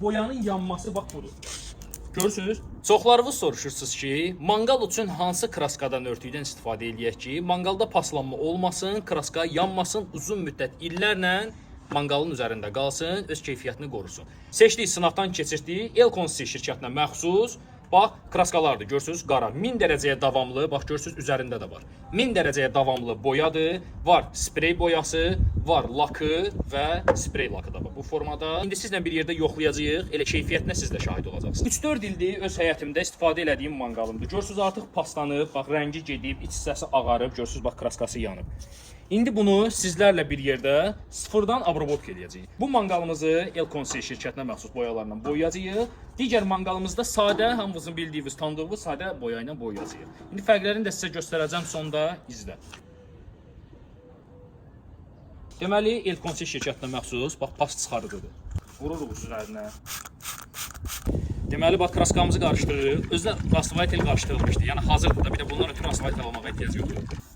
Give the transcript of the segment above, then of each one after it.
Boyanın yanması bax budur. Görürsünüz? Çoxlarınız soruşursunuz ki, manqal üçün hansı kraskadan örtükdən istifadə eləyək ki, manqalda paslanma olmasın, kraska yanmasın, uzun müddət illərlə manqalın üzərində qalsın, öz keyfiyyətini qorusun. Seçdiyi sınaqdan keçirdiyi Elkonsi şirkətinə məxsus bax kraskalardır. Görürsünüz, qara 1000 dərəcəyə davamlı, bax görürsünüz üzərində də var. 1000 dərəcəyə davamlı boyadır. Var sprey boyası, var lakı və sprey lakı da var bu formada. İndi sizlə bir yerdə yoxlayacağıq. Elə keyfiyyətinə siz də şahid olacaqsınız. 3-4 ildir öz həyətimdə istifadə etdiyim manqalımdır. Görürsünüz artıq paslanıb, bax rəngi gedib, iç hissəsi ağarıb, görürsünüz bax kraskası yanıb. İndi bunu sizlərlə bir yerdə sıfırdan abrobotk eləyəcəyik. Bu manqalımızı Elkonsi şirkətinə məxsus boyalarla boyayacağıq. Digər manqalımızda sadə, hamınızın bildiyiniz, tanıdığınız sadə boya ilə boyayacağıq. İndi fərqlərini də sizə göstərəcəm, sonda izlə. Deməli, Elkonsi şirkətinə məxsus, bax pas çıxarıcıdır. Vururuq üzərinə. Deməli, bax kraskamızı qarışdırırıq. Özdə asfaltel qarışdırılmışdı, yəni hazırdır da. Bir də bundan ötürü asfaltel almağa ehtiyac yoxdur.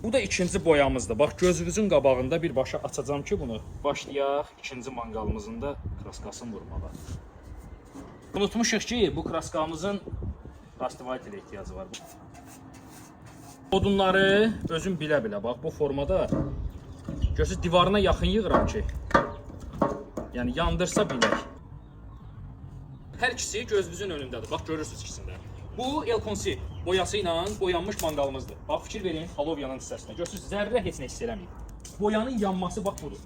Bu da ikinci boyamızdır. Bax gözünüzün qabağında birbaşa açacağım ki bunu. Başlayaq ikinci manqalımızın da kraskasını vurmağa. Unutmuşuq ki bu kraskamızın asfaltelə ehtiyacı var. Odunları özüm bilə-bilə bax bu formada görürsüz divarına yaxın yığıram ki yəni yandırsa bilək. Hər ikisi gözünüzün önündədir. Bax görürsüz ikisində. Bu Elkonsi boyası ilə boyanmış manqalımızdır. Bax fikir verin alov yanan hissəsinə. Görürsüz zərrə heç nə hiss eləməyib. Boyanın yanması bax budur.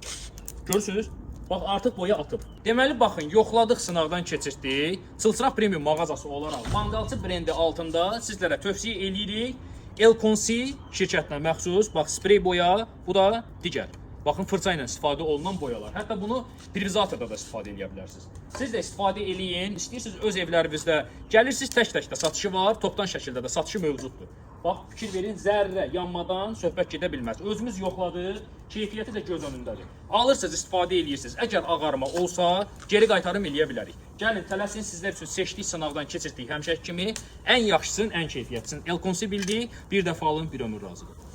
Görürsüz? Bax artıq boya atıb. Deməli baxın yoxladıq, sınaqdan keçirdik. Çılçıraq premium mağazası olaraq manqalçı brendi altında sizlərə tövsiyə eləyirik. Elkonsi şirkətinə məxsus bax sprey boya, bu da digər. Baxın fırça ilə istifadə olunan boyalar. Hətta bunu privizatorda da istifadə edə bilərsiniz. Siz də istifadə eləyin. İstəyirsiniz öz evlərinizdə. Gəlirsiniz tək-tək də satışı var, topdan şəkildə də satışı mövcuddur. Bax fikir verin, zərrə yanmadan söhbət gedə bilməz. Özümüz yoxladıq, keyfiyyəti də göz önündədir. Alırsınız, istifadə eləyirsiniz. Əgər ağarma olsa, geri qaytarım eləyə bilərik. Gəlin, tələsin sizlər üçün seçdik, sınaqdan keçirdik həmişəki kimi. Ən yaxşısın, ən keyfiyyətlisin. Elkonsi bildik, bir dəfə alın, bir ömür razı olun.